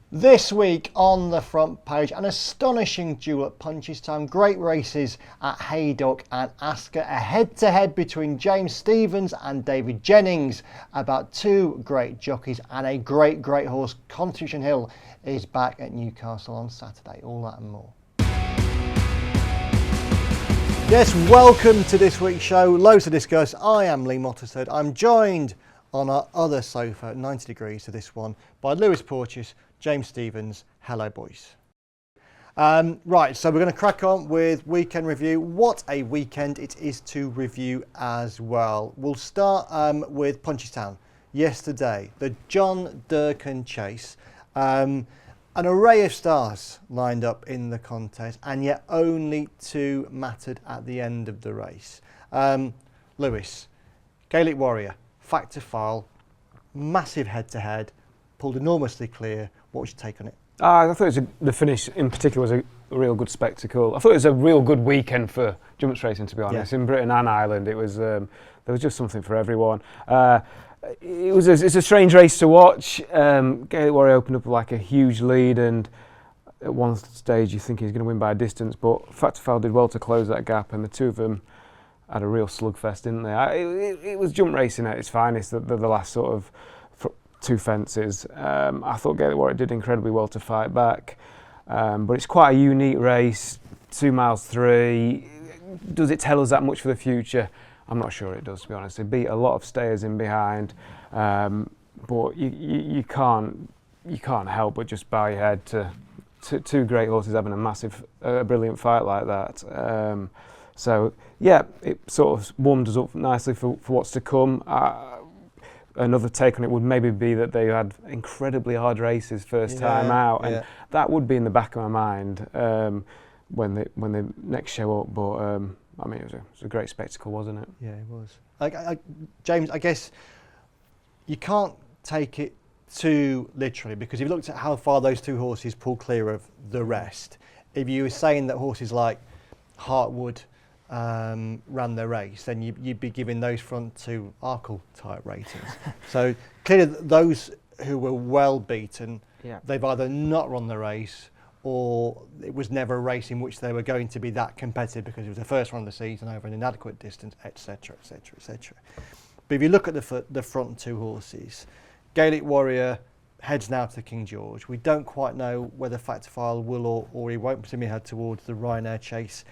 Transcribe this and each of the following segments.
This week on the front page, an astonishing duel at Punchestown. Great races at Haydock and Ascot. A head-to-head between James Stevens and David Jennings about two great jockeys, and a great horse. Constitution Hill is back at Newcastle on Saturday. All that and more. Yes, welcome to this week's show. Loads to discuss. I am Lee Mottershead. I'm joined on our other sofa, 90 degrees to this one, by Lewis Porteous, James Stevens. Hello, boys. Right, so we're going to crack on with weekend review. What a weekend it is to review as well. We'll start with Punchestown. Yesterday, the John Durkan Chase. An array of stars lined up in the contest, and yet only two mattered at the end of the race. Lewis, Gaelic Warrior, Factor File, massive head-to-head, pulled enormously clear. What was your take on it? I thought the finish in particular was a real good spectacle. I thought it was a real good weekend for jumps racing, to be honest. Yeah. In Britain and Ireland, it was there was just something for everyone. It's a strange race to watch. Gaelic Warrior opened up like a huge lead, and at one stage you think he's going to win by a distance, but Factor File did well to close that gap, and the two of them had a real slugfest, didn't they? It was jump racing at its finest, the last sort of two fences. I thought Gaelic Warrior did incredibly well to fight back, but it's quite a unique race. 2 miles 3. Does it tell us that much for the future? I'm not sure it does, to be honest. They beat a lot of stayers in behind, but you can't help but just bow your head to two great horses having a brilliant fight like that. So yeah, it sort of warmed us up nicely for what's to come. Another take on it would maybe be that they had incredibly hard races first time out, and that would be in the back of my mind when they next show up. But I mean, it was a great spectacle, wasn't it? Yeah, it was. James, I guess you can't take it too literally, because if you looked at how far those two horses pulled clear of the rest, if you were saying that horses like Heartwood ran their race, then you'd be giving those front two Arkle type ratings. So clearly those who were well beaten, they've either not run the race, or it was never a race in which they were going to be that competitive because it was the first run of the season over an inadequate distance, etc., etc., etc. But if you look at the front two horses, Gaelic Warrior heads now to King George. We don't quite know whether Factor File will or he won't presumably head towards the Ryanair Chase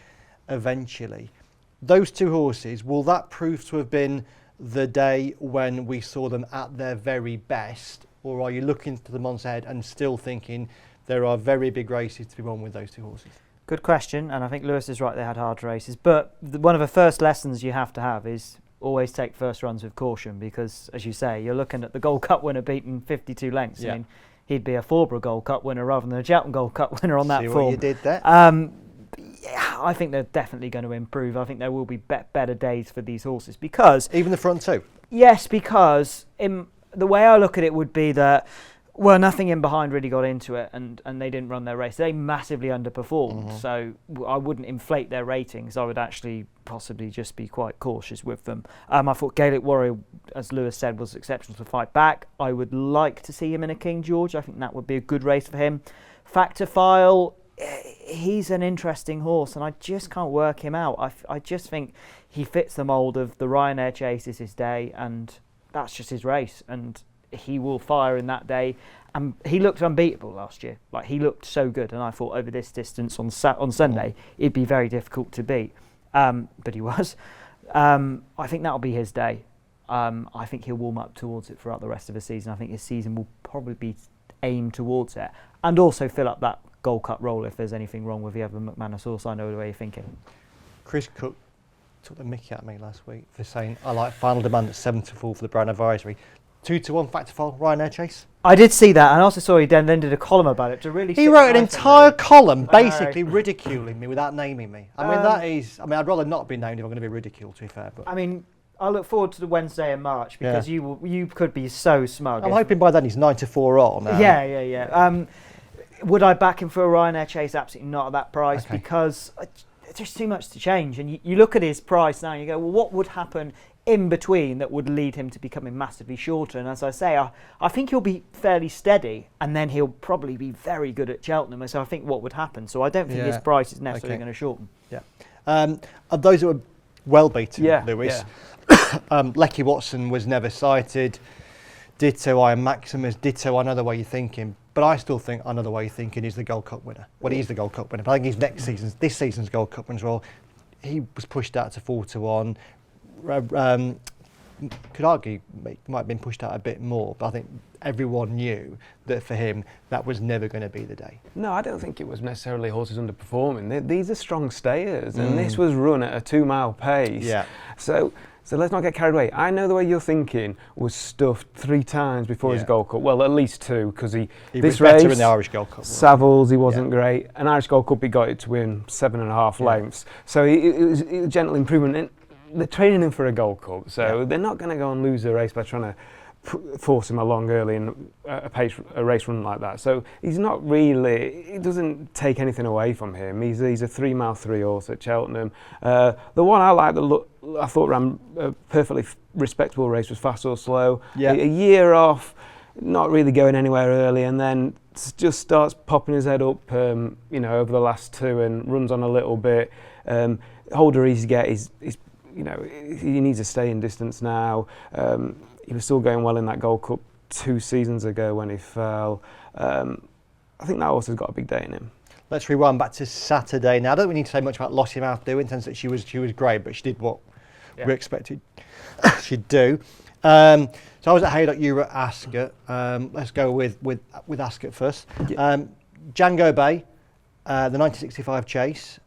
eventually. Those two horses, will that prove to have been the day when we saw them at their very best, or are you looking to the months ahead and still thinking there are very big races to be won with those two horses? Good question, and I think Lewis is right, they had hard races, but one of the first lessons you have to have is always take first runs with caution, because as you say, you're looking at the Gold Cup winner beaten 52 lengths. I mean, he'd be a Forborough Gold Cup winner rather than a Cheltenham Gold Cup winner on that form. See what you did there? Yeah, I think they're definitely going to improve. I think there will be better days for these horses, because even the front two. Yes, because the way I look at it would be that, well, nothing in behind really got into it, and they didn't run their race. They massively underperformed, so I wouldn't inflate their ratings. I would actually possibly just be quite cautious with them. I thought Gaelic Warrior, as Lewis said, was exceptional to fight back. I would like to see him in a King George. I think that would be a good race for him. Factor File, he's an interesting horse, and I just can't work him out. I just think he fits the mould of the Ryanair Chase is his day, and that's just his race, and he will fire in that day. And he looked unbeatable last year. Like, he looked so good, and I thought over this distance on Sunday it'd be very difficult to beat. But he was. I think that'll be his day. I think he'll warm up towards it throughout the rest of the season. I think his season will probably be aimed towards it, and also fill up that Gold Cup role if there's anything wrong with the other McManus horse. I know the way you're thinking. Chris Cook took the mickey at me last week for saying I like Final Demand at 7-4 for the Brown Advisory. 2-1 Factor File Ryanair Chase. I did see that, and I also saw he then did a column about it to really. He wrote an entire column basically ridiculing me without naming me. I mean, that is. I mean, I'd rather not be named if I'm going to be ridiculed, to be fair. But I mean, I look forward to the Wednesday in March, because you could be so smug. I'm hoping by then he's 9-4 on. Yeah. Would I back him for a Ryanair Chase? Absolutely not at that price, because there's just too much to change. And you look at his price now and you go, well, what would happen in between that would lead him to becoming massively shorter. And as I say, I think he'll be fairly steady, and then he'll probably be very good at Cheltenham. So I think what would happen. So I don't think his price is necessarily going to shorten. Yeah. Of those that were well beaten, Lewis, Lecky Watson was never cited. Ditto Iron Maximus. Ditto Another Way You're Thinking. But I still think Another Way You're Thinking is the Gold Cup winner. Well, he's the Gold Cup winner. But I think he's this season's Gold Cup winner as well. He was pushed out to 4-1. Could argue might have been pushed out a bit more, but I think everyone knew that for him that was never going to be the day. No, I don't think it was necessarily horses underperforming. These are strong stayers, and this was run at a 2 mile pace. Yeah. So let's not get carried away. I know the way you're thinking was stuffed 3 times before his Gold Cup. Well, at least 2, because he was better in the Irish Gold Cup. Savills, he wasn't great. An Irish Gold Cup, he got it to win 7.5 lengths. So it was a gentle improvement. And they're training him for a Gold Cup, so they're not going to go and lose the race by trying to force him along early in a race run like that. So he's not really, it doesn't take anything away from him. He's a 3 mile 3 horse at Cheltenham. The one I like I thought ran a perfectly respectable race was Fast or Slow. A year off, not really going anywhere early, and then just starts popping his head up over the last 2 and runs on a little bit. Holder easy get, he's he needs to stay in distance now. He was still going well in that Gold Cup 2 seasons ago when he fell. I think that horse has got a big day in him. Let's rewind back to Saturday now. I don't think we need to say much about Lossiemouth doing, in the sense that she was great, but she did what we expected she'd do. So I was at Haydock, you were at Ascot. Let's go with Ascot first. Jango Baie, the 1965 chase.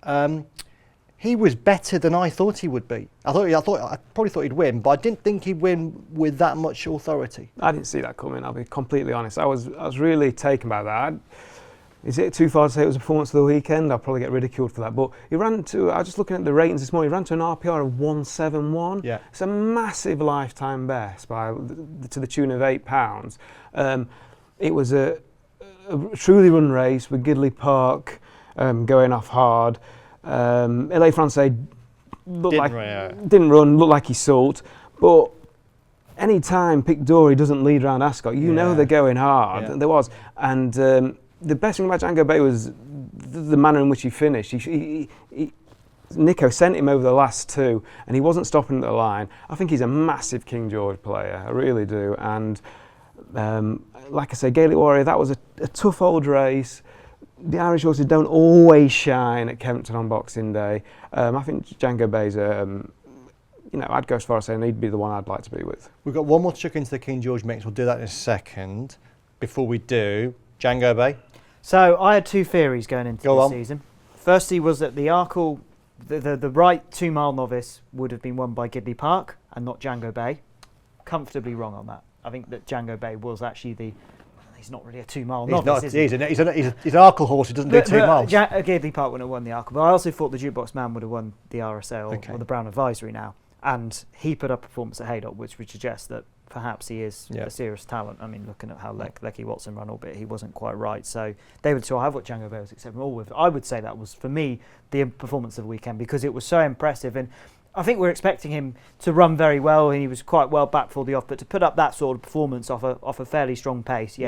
He was better than I thought he would be. I probably thought he'd win, but I didn't think he'd win with that much authority. I didn't see that coming, I'll be completely honest. I was really taken by that. Is it too far to say it was a performance of the weekend? I'll probably get ridiculed for that. But I was just looking at the ratings this morning, he ran to an RPR of 171. Yeah. It's a massive lifetime best to the tune of £8. It was a truly run race with Gidley Park going off hard. LA Francais didn't run, looked like he sulked, but any time Pic D'Orhy doesn't lead around Ascot, you know they're going hard. Yeah. There was, and the best thing about Jango Baie was the manner in which he finished. Nico sent him over the last 2, and he wasn't stopping at the line. I think he's a massive King George player, I really do. And like I say, Gaelic Warrior, that was a tough old race. The Irish horses don't always shine at Kempton on Boxing Day. I think Jango Baie's, I'd go as far as saying he'd be the one I'd like to be with. We've got one more to chuck into the King George mix. We'll do that in a second. Before we do, Jango Baie. So I had 2 theories going into this season. Firstly was that the Arkle, the right 2 mile novice would have been won by Gidley Park and not Jango Baie. Comfortably wrong on that. I think that Jango Baie was actually he's not really a 2 mile novice, is he? He's an Arkle horse who doesn't do 2 miles. Gidley Park wouldn't have won the Arkle, but I also thought the Jukebox Man would have won the RSA or the Brown Advisory now. And he put up a performance at Haydock, which would suggest that perhaps he is a serious talent. I mean, looking at how Lecky Watson ran, albeit he wasn't quite right. So they would I have what Jango Baie was acceptable with. I would say that was, for me, the performance of the weekend, because it was so impressive. And I think we're expecting him to run very well, and he was quite well back for the off. But to put up that sort of performance off a fairly strong pace,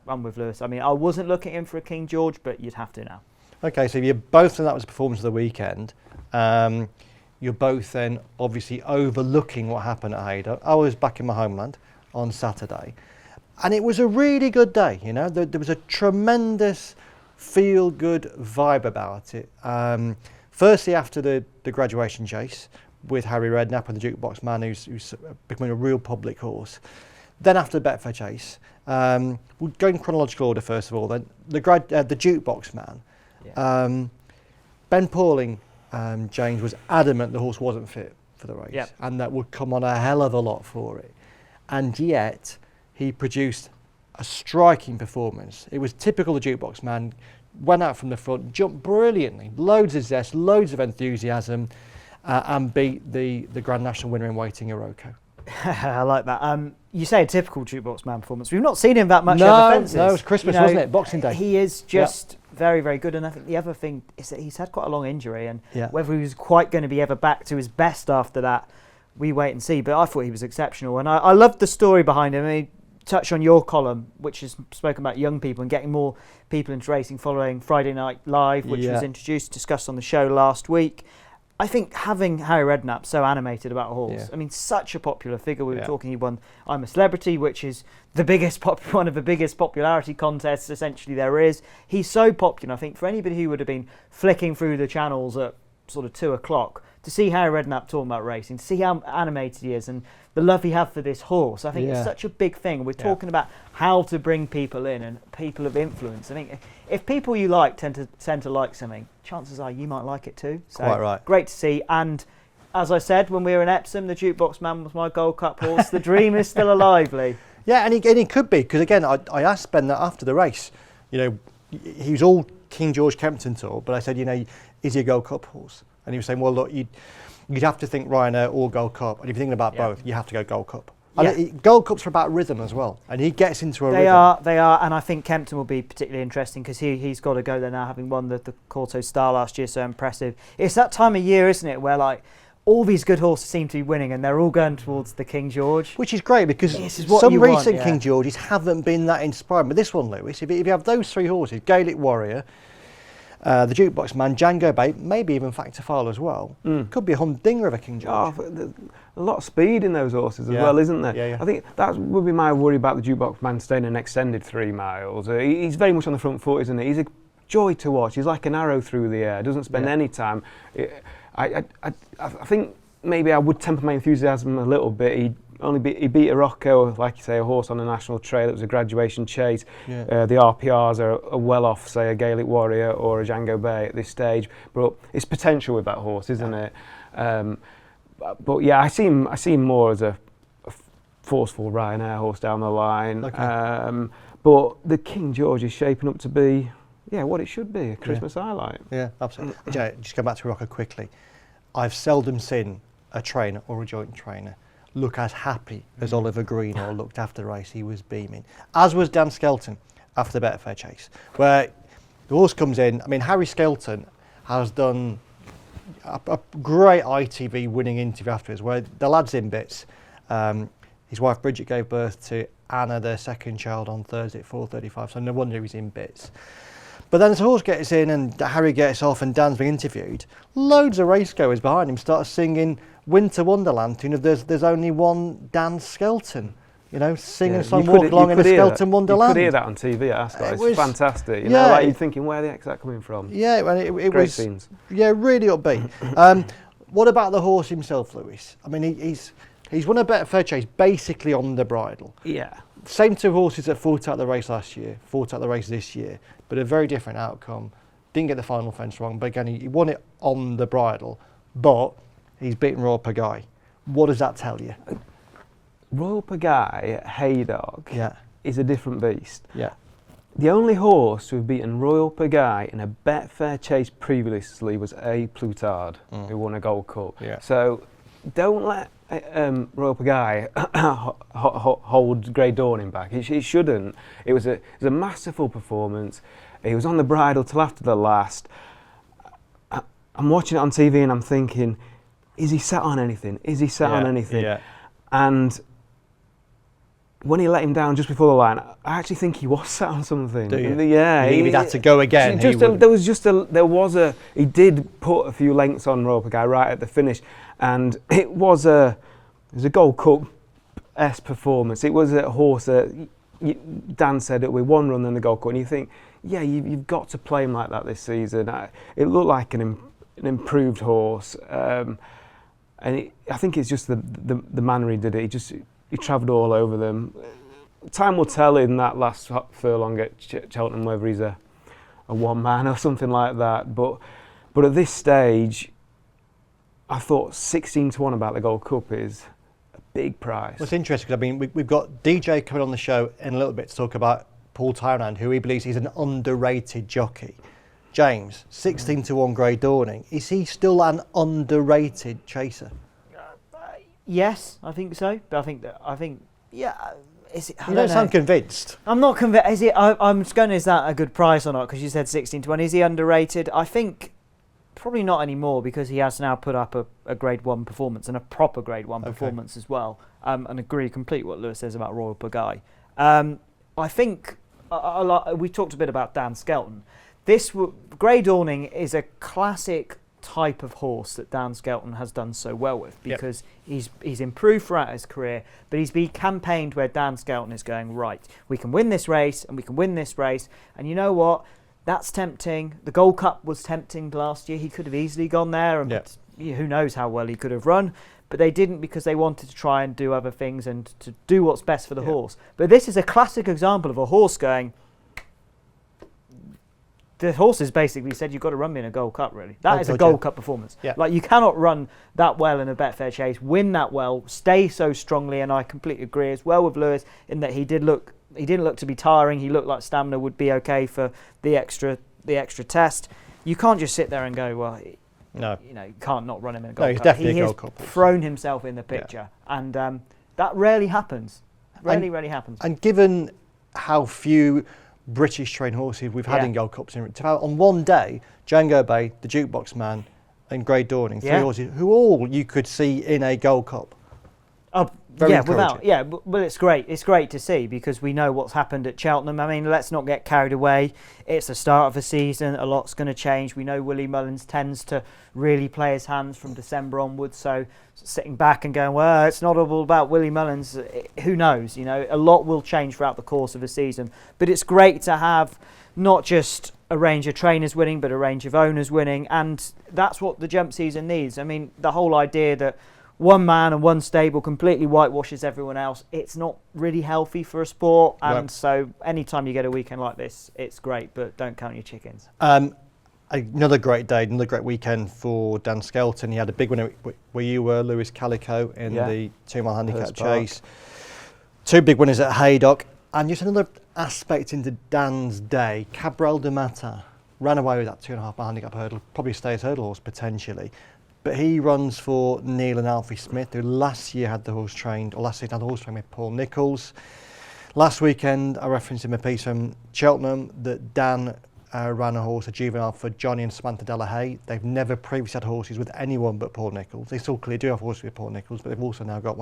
run with Lewis. I mean, I wasn't looking in for a King George, but you'd have to now. Okay, so you both think that was the performance of the weekend. You're both then obviously overlooking what happened at Haydock. I was back in my homeland on Saturday, and it was a really good day. There was a tremendous feel-good vibe about it. Firstly, after the graduation chase with Harry Redknapp and the Jukebox Man, who's becoming a real public horse. Then after the Betfair chase, we'll go in chronological order first of all. Then the Jukebox Man. Yeah. Ben Pauling, James, was adamant the horse wasn't fit for the race, and that would come on a hell of a lot for it. And yet, he produced a striking performance. It was typical of the Jukebox Man. Went out from the front, jumped brilliantly, loads of zest, loads of enthusiasm, and beat the Grand National winner in waiting, Iroko. I like that. You say a typical Jukebox Man performance. We've not seen him that much over fences. No, it was Christmas, wasn't it? Boxing Day. He is just very, very good. And I think the other thing is that he's had quite a long injury, and whether he was quite going to be ever back to his best after that we wait and see. But I thought he was exceptional, and I loved the story behind him. I mean, touch on your column, which has spoken about young people and getting more people into racing following Friday Night Live, which was discussed on the show last week. I think having Harry Redknapp so animated about a horse, I mean, such a popular figure. We were talking, he won I'm a Celebrity, which is the biggest one of the biggest popularity contests essentially there is. He's so popular. I think for anybody who would have been flicking through the channels at sort of 2 o'clock to see Harry Redknapp talking about racing, to see how animated he is and the love he had for this horse, I think it's such a big thing. We're talking about how to bring people in and people of influence. I think if people you like tend to like something, chances are you might like it too. So quite right. Great to see. And as I said when we were in Epsom, the Jukebox Man was my Gold Cup horse. The dream is still alive, Lee. Yeah, and he could be, because again, I asked Ben that after the race. You know, he was all King George Kempton Tour, but I said, you know, is he a Gold Cup horse? And he was saying, well, look, you'd have to think Ryanair or Gold Cup, and if you're thinking about both, you have to go Gold Cup. And Gold Cups are about rhythm as well, and he gets into a rhythm. They are, and I think Kempton will be particularly interesting because he's got to go there now, having won the Corto Star last year, so impressive. It's that time of year, isn't it, where like all these good horses seem to be winning and they're all going towards the King George. Which is great, because some recent King Georges haven't been that inspiring. But this one, Lewis, if you have those 3 horses, Gaelic Warrior, the Jukebox Man, Jango, Baie, maybe even Factor File as well, could be a humdinger of a King George. A lot of speed in those horses as well, isn't there? Yeah. I think that would be my worry about the Jukebox Man staying an extended 3 miles. He's very much on the front foot, isn't he? He's a joy to watch. He's like an arrow through the air. Doesn't spend any time. I think maybe I would temper my enthusiasm a little bit. He beat a Rocco, like you say, a horse on a national trail. It was a graduation chase. The RPRs are well off, say, a Gaelic Warrior or a Jango Baie at this stage. But it's potential with that horse, isn't it? But yeah, I see him more as a forceful Ryanair horse down the line. Okay. But the King George is shaping up to be, what it should be, a Christmas highlight. Yeah, absolutely. Just go back to Rocco quickly. I've seldom seen a trainer or a joint trainer look as happy as Oliver Greenall looked after the race. He was beaming, as was Dan Skelton after the Better Fair Chase, where the horse comes in. I mean, Harry Skelton has done a great ITV winning interview afterwards, where the lad's in bits. His wife Bridget gave birth to Anna, their second child, on Thursday at 4:35, so no wonder he's in bits. But then as the horse gets in and Harry gets off and Dan's being interviewed, loads of racegoers behind him start singing Winter Wonderland tune of There's Only One Dan Skelton. You know, singing a song, walk along in a Skelton Wonderland. You could hear that on TV at Ascot. It's fantastic. You know, like you're thinking, where the heck's that coming from? Yeah, and it Great was scenes. Really upbeat. What about the horse himself, Lewis? I mean, he's won a Better Fair Chase basically on the bridle. Yeah. Same 2 horses that fought out the race last year, fought out the race this year, but a very different outcome. Didn't get the final fence wrong, but again, he won it on the bridle, but he's beaten Royal Pagaille. What does that tell you? Royal Pagaille at Haydog is a different beast. Yeah. The only horse to have beaten Royal Pagaille in a Betfair Chase previously was A. Plutard, who won a Gold Cup. Yeah. So don't let Royal Pagaille hold Grey Dawning back. It shouldn't. It was a masterful performance. He was on the bridle till after the last. I'm watching it on TV and I'm thinking, is he sat on anything? Is he sat on anything? Yeah. And when he let him down just before the line, I actually think he was sat on something. Do you? Yeah. He had to go again. He did put a few lengths on Royal Pagaille right at the finish, and it was a Gold Cup-esque performance. It was a horse that Dan said it with 1 run in the Gold Cup, and you think, you've got to play him like that this season. It looked like an improved horse, and I think it's just the manner he did it. He travelled all over them. Time will tell in that last furlong at Cheltenham whether he's a one man or something like that. But at this stage, I thought 16-1 about the Gold Cup is a big price. Well, it's interesting because I mean we've got DJ coming on the show in a little bit to talk about Paul Townend, who he believes is an underrated jockey. James, 16-1 Grey Dawning. Is he still an underrated chaser? Yes, I think so. But is it? You don't sound convinced. I'm not convinced. Is it? I'm just going. Is that a good price or not? Because you said 16-1. Is he underrated? I think Probably not anymore, because he has now put up a Grade 1 performance, and a proper Grade 1 performance as well. And agree completely what Lewis says about Royal Baie. I think we talked a bit about Dan Skelton. Grey Dawning is a classic type of horse that Dan Skelton has done so well with, because he's improved throughout his career, but he's been campaigned where Dan Skelton is going, right, we can win this race and we can win this race, and you know what, that's tempting. The Gold Cup was tempting last year. He could have easily gone there, and who knows how well he could have run, but they didn't, because they wanted to try and do other things and to do what's best for the horse. But this is a classic example of a horse going, the horses basically said, you've got to run me in a Gold Cup, really. That is a Gold Cup performance. Yeah. Like, you cannot run that well in a Betfair Chase, win that well, stay so strongly, and I completely agree as well with Lewis in that he didn't look to be tiring. He looked like stamina would be okay for the extra test. You can't just sit there and go, well, no, you can't not run him in a Gold Cup. He's definitely he a has Gold Cup. thrown himself in the picture, and that rarely happens. Rarely happens. And given how few British trained horses we've had in Gold Cups, on one day, Jango, Baie, the Jukebox Man, and Grey Dawning, three horses who all you could see in a Gold Cup. Very encouraging. But it's great. It's great to see, because we know what's happened at Cheltenham. I mean, let's not get carried away. It's the start of a season. A lot's going to change. We know Willie Mullins tends to really play his hands from December onwards. So sitting back and going, well, it's not all about Willie Mullins. Who knows? A lot will change throughout the course of a season. But it's great to have not just a range of trainers winning, but a range of owners winning. And that's what the jump season needs. I mean, the whole idea that one man and one stable completely whitewashes everyone else, it's not really healthy for a sport. And so anytime you get a weekend like this, it's great, but don't count your chickens. Another great day, another great weekend for Dan Skelton. He had a big winner where you were, Lewis Calico, in the 2 mile handicap chase. 2 big winners at Haydock. And just another aspect into Dan's day, Cabral de Mata ran away with that 2.5 mile handicap hurdle, probably stay as hurdle horse potentially. But he runs for Neil and Alfie Smith, who last season had the horse trained with Paul Nicholls. Last weekend, I referenced in my piece from Cheltenham that Dan ran a horse, a juvenile, for Johnny and Samantha Delahaye. They've never previously had horses with anyone but Paul Nicholls. They still clearly do have horses with Paul Nicholls, but they've also now got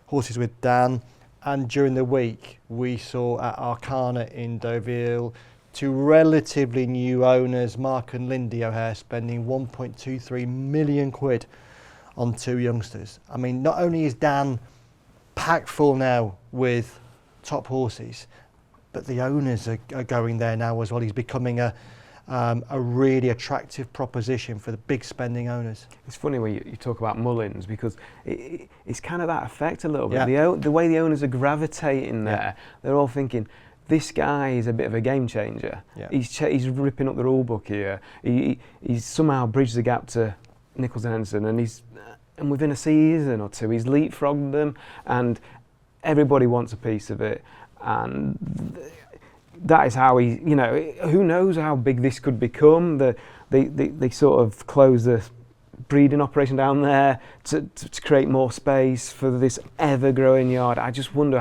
horses with Dan. And during the week, we saw at Arcana in Deauville 2 relatively new owners, Mark and Lindy O'Hare, spending 1.23 million quid on 2 youngsters. I mean, not only is Dan packed full now with top horses, but the owners are going there now as well. He's becoming a really attractive proposition for the big spending owners. It's funny when you talk about Mullins, because it's kind of that effect a little bit. The way the owners are gravitating there, they're all thinking, this guy is a bit of a game changer. He's ripping up the rule book here. He's somehow bridged the gap to Nicholls and Henderson, and within a season or 2, he's leapfrogged them, and everybody wants a piece of it. And that is how who knows how big this could become. They sort of close the breeding operation down there to create more space for this ever-growing yard. I just wonder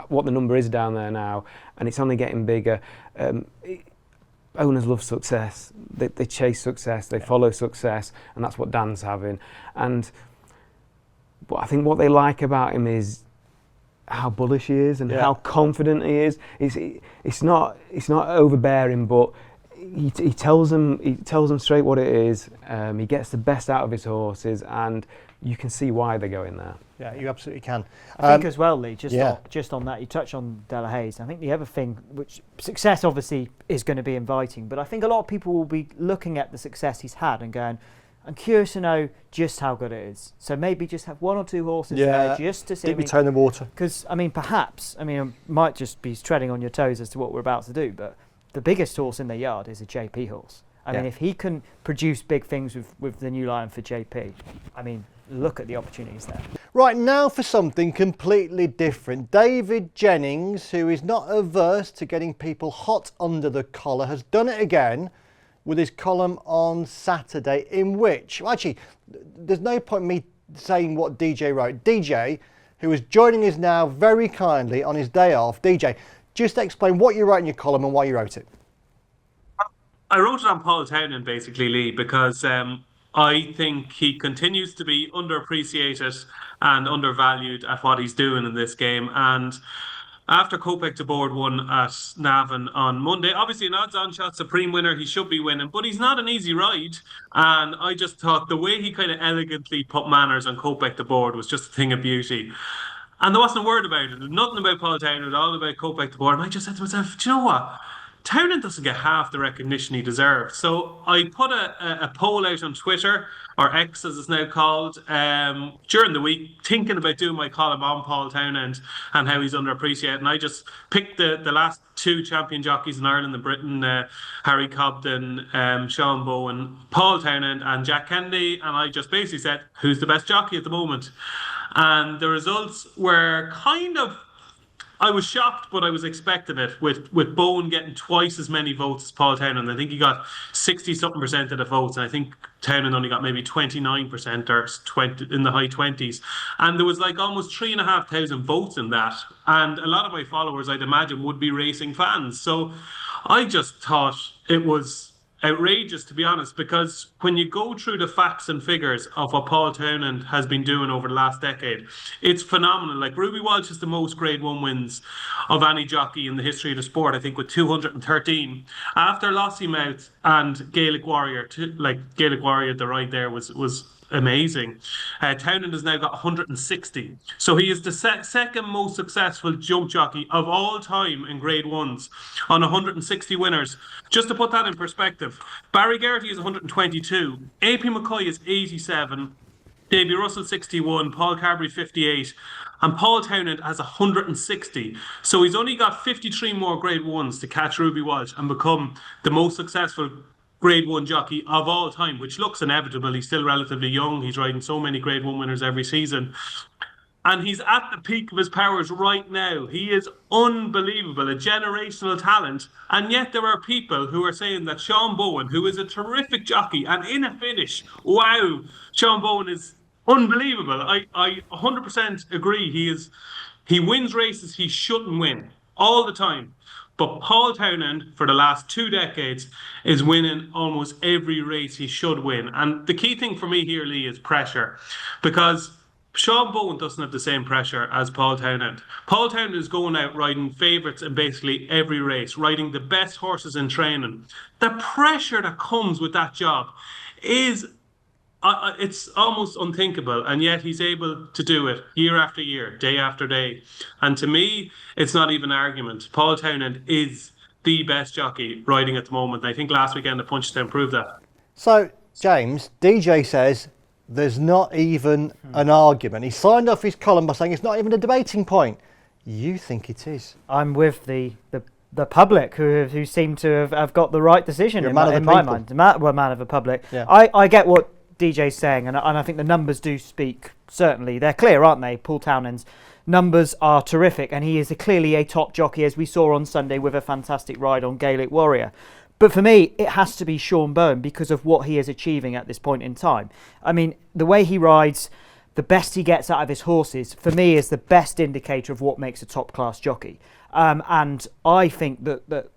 what the number is down there now, and it's only getting bigger. Owners love success. They chase success. They follow success, and that's what Dan's having. And I think what they like about him is how bullish he is and how confident he is. It's not overbearing, but he tells them straight what it is. He gets the best out of his horses, and you can see why they're going there. Yeah, you absolutely can. I think as well, Lee, just on that, you touch on Delahaye's. I think the other thing, which success obviously is going to be inviting, but I think a lot of people will be looking at the success he's had and going, I'm curious to know just how good it is. So maybe just have 1 or 2 horses there just to see. Dip your toe in the water. Because, I might just be treading on your toes as to what we're about to do, but the biggest horse in the yard is a JP horse. I mean, if he can produce big things with the new line for JP, look at the opportunities there. Right, now for something completely different. David Jennings, who is not averse to getting people hot under the collar, has done it again with his column on Saturday, in which, actually, there's no point in me saying what DJ wrote. DJ, who is joining us now very kindly on his day off. DJ, just explain what you wrote in your column and why you wrote it. I wrote it on Paul Townend basically, Lee, because I think he continues to be underappreciated and undervalued at what he's doing in this game. And after Kopek de Board won at Navan on Monday, obviously an odds-on shot supreme winner, he should be winning, but he's not an easy ride. And I just thought the way he kind of elegantly put manners on Kopek de Board was just a thing of beauty. And there wasn't a word about it. Nothing about Paul Townend, all about Kopek de Board. And I just said to myself, do you know what? Townend doesn't get half the recognition he deserves. So I put a poll out on Twitter, or X as it's now called, during the week, thinking about doing my column on Paul Townend and how he's underappreciated. And I just picked the last two champion jockeys in Ireland and Britain, Harry Cobden, Sean Bowen, Paul Townend and Jack Kennedy. And I just basically said, who's the best jockey at the moment? And the results were kind of, I was shocked, but I was expecting it, with Bowen getting twice as many votes as Paul Townend. I think he got 60-something% of the votes, and I think Townend only got maybe 29% or 20 in the high 20s. And there was like almost 3,500 votes in that. And a lot of my followers, I'd imagine, would be racing fans. So I just thought it was outrageous, to be honest, because when you go through the facts and figures of what Paul Townend has been doing over the last decade, it's phenomenal. Like, Ruby Walsh is the most Grade 1 wins of any jockey in the history of the sport, I think, with 213. After Lossiemouth and Gaelic Warrior, Gaelic Warrior, the ride there was amazing. Townend has now got 160. So he is the second most successful jump jockey of all time in Grade 1s on 160 winners. Just to put that in perspective, Barry Geraghty is 122, AP McCoy is 87, Davy Russell 61, Paul Carberry 58, and Paul Townend has 160. So he's only got 53 more Grade 1s to catch Ruby Walsh and become the most successful Grade 1 jockey of all time, which looks inevitable. He's still relatively young. He's riding so many Grade 1 winners every season. And he's at the peak of his powers right now. He is unbelievable, a generational talent. And yet there are people who are saying that Sean Bowen, who is a terrific jockey, and in a finish, wow, Sean Bowen is unbelievable. I 100% agree. He wins races he shouldn't win all the time. But Paul Townend, for the last 2 decades, is winning almost every race he should win. And the key thing for me here, Lee, is pressure. Because Sean Bowen doesn't have the same pressure as Paul Townend. Paul Townend is going out riding favourites in basically every race, riding the best horses in training. The pressure that comes with that job is... it's almost unthinkable, and yet he's able to do it year after year, day after day. And to me, it's not even an argument. Paul Townend is the best jockey riding at the moment. I think last weekend the Punchestown proved that. So, James, DJ says there's not even an argument. He signed off his column by saying it's not even a debating point. You think it is? I'm with the public who seem to have got the right decision in my mind. Well, man of the public. Yeah. I get what DJ's saying, and I think the numbers do speak. Certainly, they're clear, aren't they? Paul Townend's numbers are terrific, and he is clearly a top jockey, as we saw on Sunday with a fantastic ride on Gaelic Warrior. But for me, it has to be Sean Bowen because of what he is achieving at this point in time. I mean, the way he rides, the best he gets out of his horses, for me, is the best indicator of what makes a top-class jockey. And I think that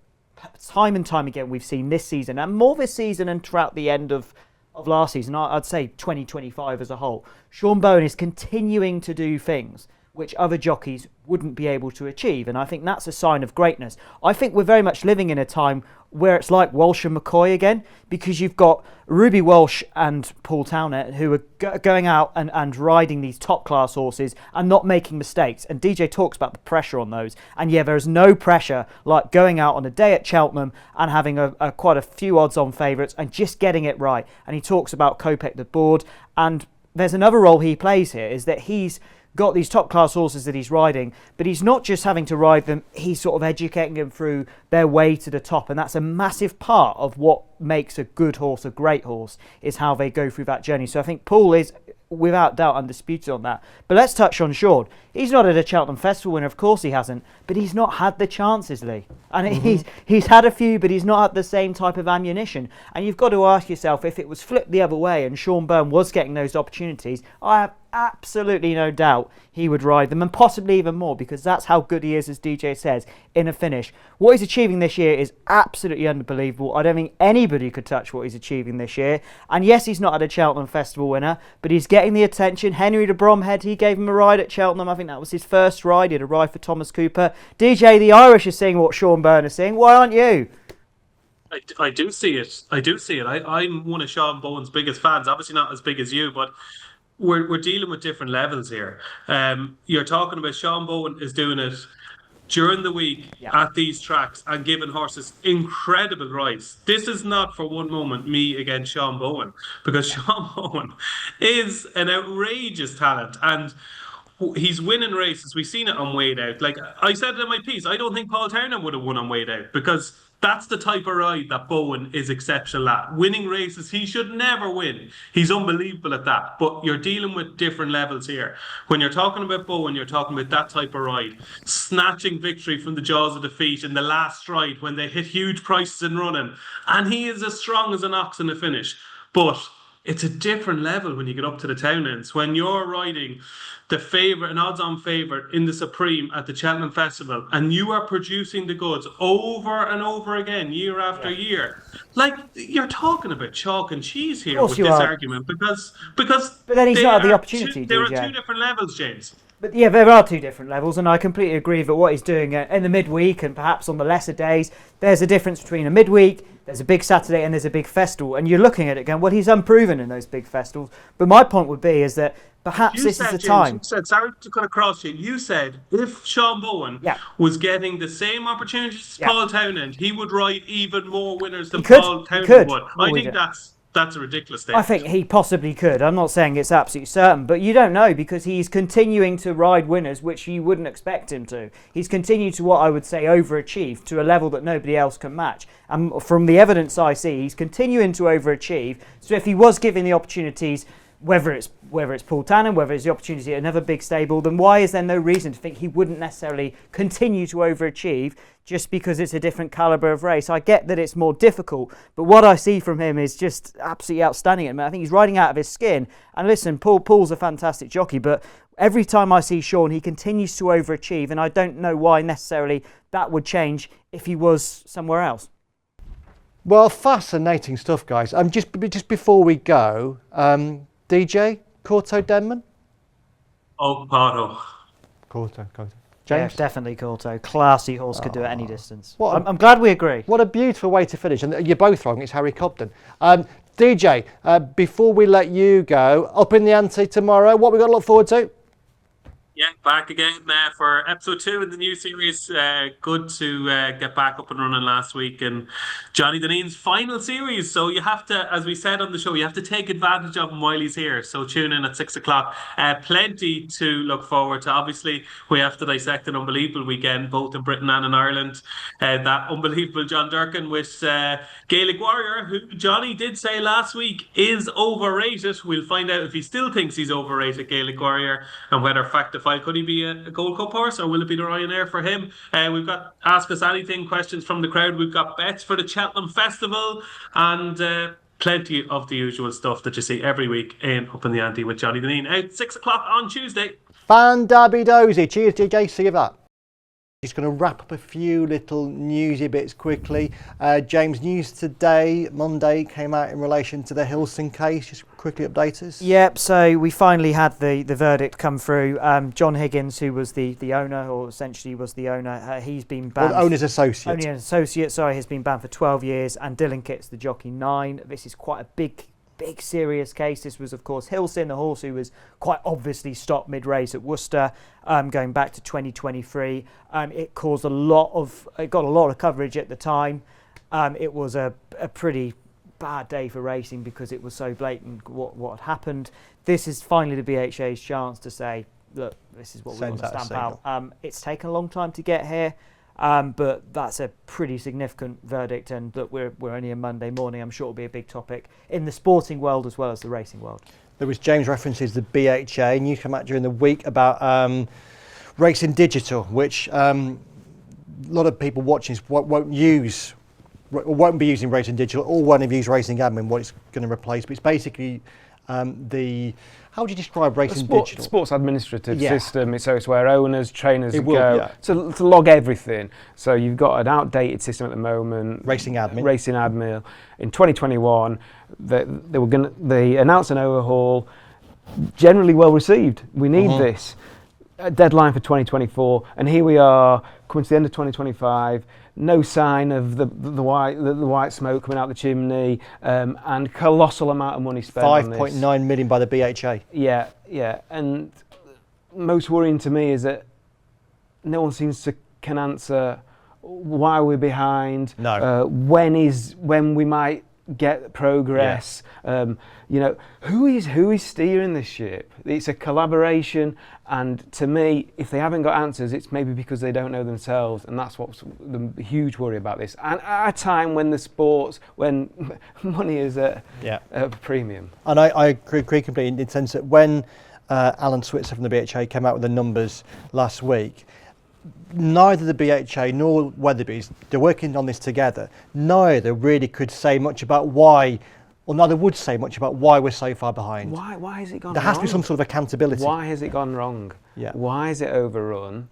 time and time again, we've seen this season, and more this season and throughout the end of last season, I'd say 2025 as a whole, Sean Bowen is continuing to do things which other jockeys wouldn't be able to achieve, and I think that's a sign of greatness. I think we're very much living in a time where it's like Walsh and McCoy again, because you've got Ruby Walsh and Paul Townend who are going out and riding these top class horses and not making mistakes, and DJ talks about the pressure on those, and yeah, there's no pressure like going out on a day at Cheltenham and having a quite a few odds on favourites and just getting it right. And he talks about Kopek the board, and there's another role he plays here, is that he's got these top class horses that he's riding, but he's not just having to ride them, he's sort of educating them through their way to the top, and that's a massive part of what makes a good horse a great horse, is how they go through that journey. So I think Paul is without doubt undisputed on that. But let's touch on Sean. He's not at a Cheltenham Festival winner, of course he hasn't, but he's not had the chances, Lee. And he's had a few, but he's not had the same type of ammunition. And you've got to ask yourself, if it was flipped the other way and Sean Bowen was getting those opportunities, I have absolutely no doubt he would ride them, and possibly even more, because that's how good he is, as DJ says, in a finish. What he's achieving this year is absolutely unbelievable. I don't think anybody could touch what he's achieving this year. And yes, he's not had a Cheltenham Festival winner, but he's getting the attention. Henry de Bromhead, he gave him a ride at Cheltenham. I think that was his first ride. He had a ride for Thomas Cooper. DJ, the Irish are seeing what Sean Bowen is seeing. Why aren't you? I do see it. I'm one of Sean Bowen's biggest fans. Obviously not as big as you, but we're dealing with different levels here. You're talking about Sean Bowen is doing it during the week at these tracks and giving horses incredible rides. This is not for one moment me against Sean Bowen, because Sean Bowen is an outrageous talent, and he's winning races. We've seen it on Weighed Out. Like I said in my piece, I don't think Paul Townend would have won on Weighed Out, because that's the type of ride that Bowen is exceptional at. Winning races he should never win. He's unbelievable at that. But you're dealing with different levels here. When you're talking about Bowen, you're talking about that type of ride. Snatching victory from the jaws of defeat in the last stride when they hit huge prices in running. And he is as strong as an ox in the finish. But it's a different level when you get up to the Townends. When you're riding the favourite, an odds-on favourite in the Supreme at the Cheltenham Festival, and you are producing the goods over and over again, year after year. Like, you're talking about chalk and cheese here with this argument, because but then he's not had the opportunity, there are two different levels, James. But yeah, there are two different levels, and I completely agree that what he's doing in the midweek and perhaps on the lesser days, there's a difference between a midweek, there's a big Saturday, and there's a big festival. And you're looking at it going, well, he's unproven in those big festivals. But my point would be is that perhaps this is the time. You said, sorry to cut across you, you said if Sean Bowen was getting the same opportunities as Paul Townend, he would ride even more winners than Paul Townend would. I think that's a ridiculous thing. I think he possibly could. I'm not saying it's absolutely certain, but you don't know, because he's continuing to ride winners, which you wouldn't expect him to. He's continued to, what I would say, overachieve to a level that nobody else can match. And from the evidence I see, he's continuing to overachieve. So if he was given the opportunities, whether it's Paul Townend, whether it's the opportunity at another big stable, then why is there no reason to think he wouldn't necessarily continue to overachieve just because it's a different calibre of race? I get that it's more difficult, but what I see from him is just absolutely outstanding. I think he's riding out of his skin. And listen, Paul's a fantastic jockey, but every time I see Sean, he continues to overachieve, and I don't know why necessarily that would change if he was somewhere else. Well, fascinating stuff, guys. Just before we go, DJ, Corto Denman? Oh, Pardo. Corto. James? Yeah, definitely Corto. Classy horse, could do it any distance. I'm glad we agree. What a beautiful way to finish. And you're both wrong, it's Harry Cobden. DJ, before we let you go, up in the ante tomorrow, what we got to look forward to? Yeah, back again for episode 2 in the new series. Good to get back up and running last week, and Johnny Dineen's final series. So you have to, as we said on the show, you have to take advantage of him while he's here. So tune in at 6 o'clock. Plenty to look forward to. Obviously, we have to dissect an unbelievable weekend, both in Britain and in Ireland. That unbelievable John Durkin with Gaelic Warrior, who Johnny did say last week is overrated. We'll find out if he still thinks he's overrated, Gaelic Warrior, and whether could he be a Gold Cup horse, or will it be the Ryanair for him? We've got Ask Us Anything questions from the crowd. We've got bets for the Cheltenham Festival, and plenty of the usual stuff that you see every week in Up in the Ante with Johnny Dineen. Out 6 o'clock on Tuesday. Fan-dabby-dozy. Cheers, DJ. See you that. Just going to wrap up a few little newsy bits quickly. James, news today, Monday, came out in relation to the Hillsin case. Just quickly update us. Yep, so we finally had the verdict come through. John Higgins, who was the owner, or essentially was the owner, he's been banned. Well, owner's associate. Owner's associate, sorry, has been banned for 12 years, and Dylan Kitts, the jockey, 9. This is quite a big serious case. This was, of course, Hillsin, the horse who was quite obviously stopped mid-race at Worcester, going back to 2023. It got a lot of coverage at the time. It was a pretty bad day for racing because it was so blatant what had happened. This is finally the BHA's chance to say, look, this is what we want to stamp out. It's taken a long time to get here. But that's a pretty significant verdict, and look, we're only a Monday morning. I'm sure it'll be a big topic in the sporting world as well as the racing world. There was James references the BHA, and you come out during the week about racing digital, which a lot of people watching won't be using racing digital or won't have used racing admin, what it's going to replace. But it's basically How would you describe racing digital? Sports administrative system. It's where owners, trainers go to log everything. So you've got an outdated system at the moment. Racing admin. In 2021, they announced an overhaul. Generally well received. We need this. A deadline for 2024, and here we are coming to the end of 2025. No sign of the white smoke coming out the chimney, and colossal amount of money spent on this. 5.9 million by the BHA. Yeah. And most worrying to me is that no one can answer why we're behind. No. When we might get progress. Who is steering this ship? It's a collaboration, and to me, if they haven't got answers, it's maybe because they don't know themselves, and that's what's the huge worry about this. And at a time when when money is at a premium. And I agree completely in the sense that when Alan Switzer from the BHA came out with the numbers last week, neither the BHA nor Weatherby's, they're working on this together, neither really could say much about why, or neither would say much about why we're so far behind. Why has it gone wrong? There has to be some sort of accountability. Why has it gone wrong? Yeah. Why is it overrun?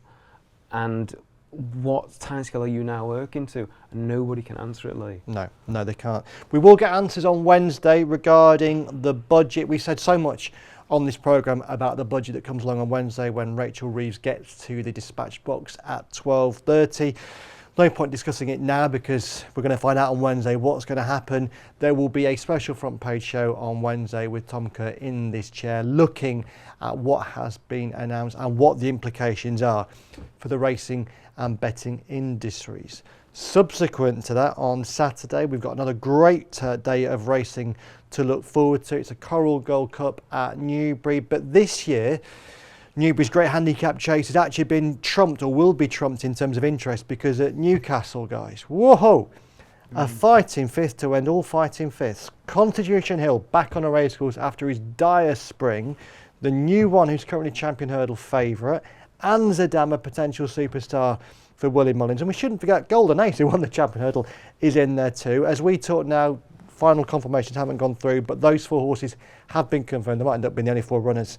And what timescale are you now working to? And nobody can answer it, Lee. No, they can't. We will get answers on Wednesday regarding the budget. We said so much on this programme about the budget that comes along on Wednesday when Rachel Reeves gets to the dispatch box at 12:30. No point discussing it now because we're going to find out on Wednesday what's going to happen. There will be a special front page show on Wednesday with Tom Kerr in this chair looking at what has been announced and what the implications are for the racing and betting industries. Subsequent to that, on Saturday, we've got another great day of racing to look forward to. It's a Coral Gold Cup at Newbury, but this year, Newbury's Great Handicap Chase has actually been trumped, or will be trumped in terms of interest, because at Newcastle, guys, whoa, a fighting fifth to end all fighting fifths. Constitution Hill back on a racecourse after his dire spring. The new one who's currently champion hurdle favourite. Amsterdam, a potential superstar for Willie Mullins. And we shouldn't forget Golden Ace, who won the champion hurdle, is in there too. As we talk now, final confirmations haven't gone through, but those 4 horses have been confirmed. They might end up being the only 4 runners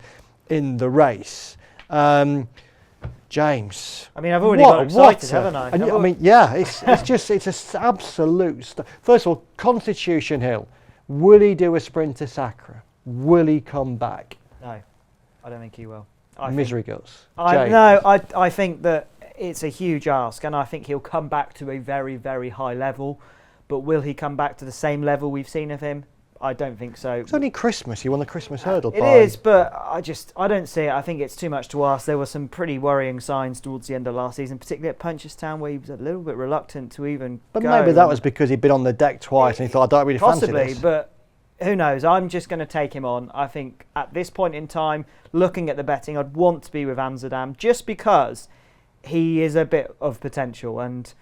in the race. James. I mean, I've already got excited, haven't I? It's an absolute First of all, Constitution Hill. Will he do a sprint to Sacra? Will he come back? No, I don't think he will. Misery girls. I think that it's a huge ask, and I think he'll come back to a very, very high level. But will he come back to the same level we've seen of him? I don't think so. It's only Christmas. He won the Christmas hurdle. It is, but I don't see it. I think it's too much to ask. There were some pretty worrying signs towards the end of last season, particularly at Punchestown, where he was a little bit reluctant to even But maybe that was because he'd been on the deck twice and he thought, I don't really fancy this. Possibly, but who knows? I'm just going to take him on. I think at this point in time, looking at the betting, I'd want to be with Amsterdam just because he is a bit of potential. And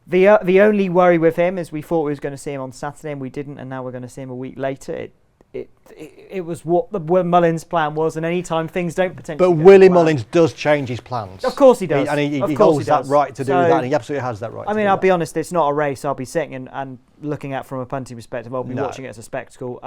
the only worry with him is we thought we was going to see him on Saturday and we didn't, and now we're going to see him a week later. It was what the Mullins' plan was, and any time things don't potentially. But Willie Mullins does change his plans. Of course he does. He holds that right to do that, and he absolutely has that right. I mean, I'll be honest, it's not a race I'll be sitting and looking at from a punting perspective. I'll be watching it as a spectacle.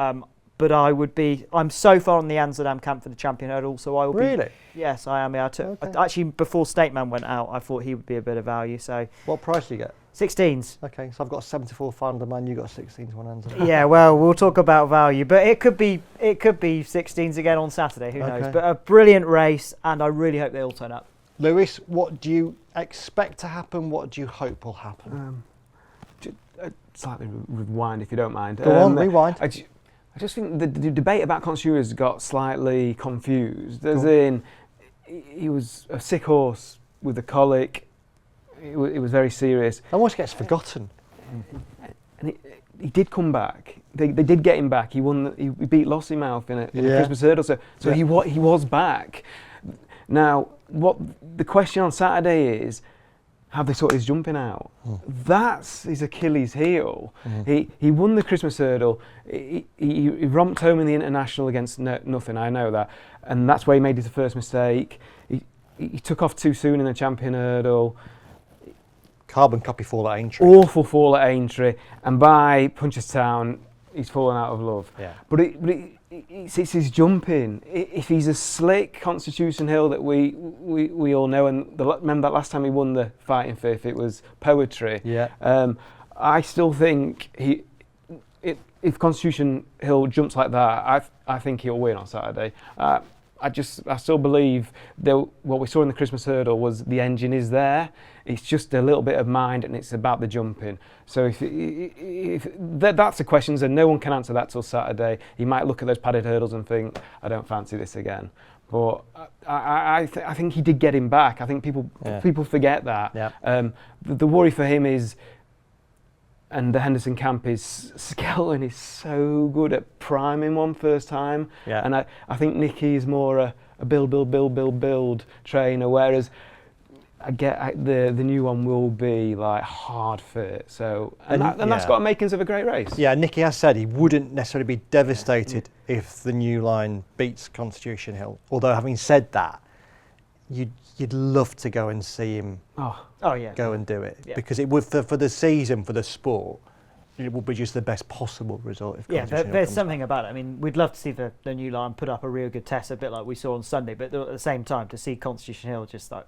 But I'm so far on the Amsterdam camp for the champion hurdle, so I will be. Really? Yes, I am. Actually, before Stateman went out, I thought he would be a bit of value. So. What price do you get? 16s. Okay, so I've got a 74 final man. You got a 16s one Amsterdam. Yeah, well, we'll talk about value, but it could be 16s again on Saturday. Who knows? But a brilliant race, and I really hope they all turn up. Lewis, what do you expect to happen? What do you hope will happen? Slightly rewind, if you don't mind. Go on, rewind. I just think the debate about Consuers got slightly confused. As in, he was a sick horse with a colic. It was very serious. That almost gets forgotten. And he did come back. They did get him back. He won. He beat Lossiemouth in a Christmas hurdle. So he was back. Now, what the question on Saturday is, have they sorted his jumping out? That's his Achilles heel. He won the Christmas hurdle. He romped home in the International against nothing, I know that. And that's where he made his first mistake. He took off too soon in the champion hurdle. Carbon copy fall at Aintree. Awful fall at Aintree. And by Punchestown, he's fallen out of love. Yeah. But it's his jumping. If he's a slick Constitution Hill that we all know, and remember that last time he won the Fighting Fifth, it was poetry. Yeah. I still think if Constitution Hill jumps like that, I think he'll win on Saturday. I still believe that what we saw in the Christmas hurdle was the engine is there. It's just a little bit of mind, and it's about the jumping. So if that's the questions, and no one can answer that till Saturday. He might look at those padded hurdles and think, I don't fancy this again. But I think he did get him back. I think people forget that. Yeah. The worry for him is, and the Henderson camp is, Skelton is so good at priming one first time. Yeah. And I think Nicky is more a build trainer, whereas the new one will be like hard fit. So that's got makings of a great race. Yeah, Nicky has said he wouldn't necessarily be devastated if the new line beats Constitution Hill. Although having said that, you'd love to go and see him go and do it, because it would for the season, for the sport, it would be just the best possible result. If there's something about it. I mean, we'd love to see the new line put up a real good test, a bit like we saw on Sunday, but at the same time, to see Constitution Hill just like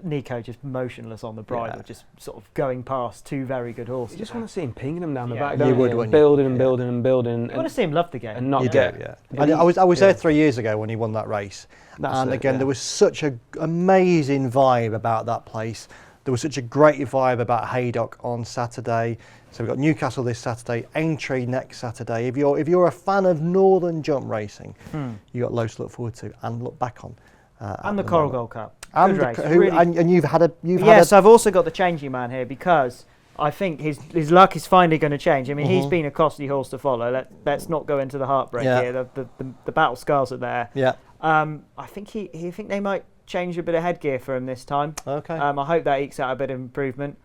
Nico just motionless on the bridle, just sort of going past two very good horses. You just want to see him pinging them down the back. You would, wouldn't you? Building and building and building. You want to see him love the game and not get. And I was there 3 years ago when he won that race, there was such an amazing vibe about that place. There was such a great vibe about Haydock on Saturday. So we've got Newcastle this Saturday, Aintree next Saturday. If you're a fan of Northern Jump racing, you've got loads to look forward to and look back on. And the Coral Gold Cup. And, good race. And you've had a I've also got the changing man here because I think his luck is finally going to change. I mean, he's been a costly horse to follow. Let's not go into the heartbreak here. The battle scars are there. Yeah. I think they might change a bit of headgear for him this time. Okay. I hope that ekes out a bit of improvement.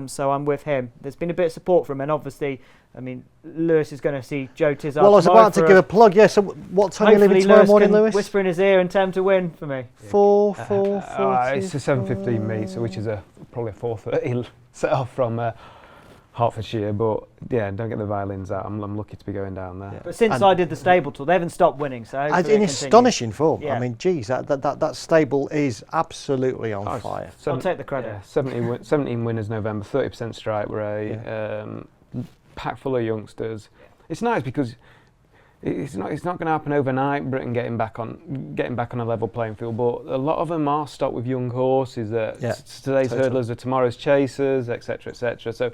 So I'm with him. There's been a bit of support from him, and obviously, I mean, Lewis is going to see Joe Tizard. Well, I was about to give a plug. Yeah. So what time are you leaving tomorrow morning, Lewis? Whisper in his ear and tell him to win for me. 4:40. It's a 7:15 meet, so which is probably a 4:30 set off from Hertfordshire. But yeah, don't get the violins out. I'm lucky to be going down there. Yeah. But since I did the stable tour, they haven't stopped winning. So in astonishing form. Yeah. I mean, geez, that stable is absolutely on fire. I'll take the credit. Yeah, 17 winners November, 30% strike rate, packed full of youngsters. It's nice because it's not going to happen overnight. Britain getting back on a level playing field, but a lot of them are stocked with young horses. Today's hurdlers are tomorrow's chasers, etc., etc. So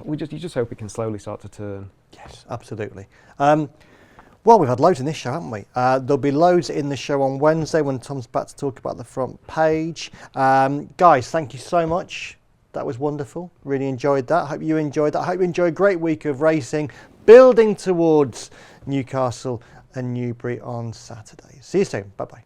you just hope it can slowly start to turn. Yes, absolutely. Well, we've had loads in this show, haven't we? There'll be loads in the show on Wednesday when Tom's back to talk about the front page. Guys, thank you so much. That was wonderful. Really enjoyed that. Hope you enjoyed that. Hope you enjoyed a great week of racing, building towards Newcastle and Newbury on Saturday. See you soon. Bye-bye.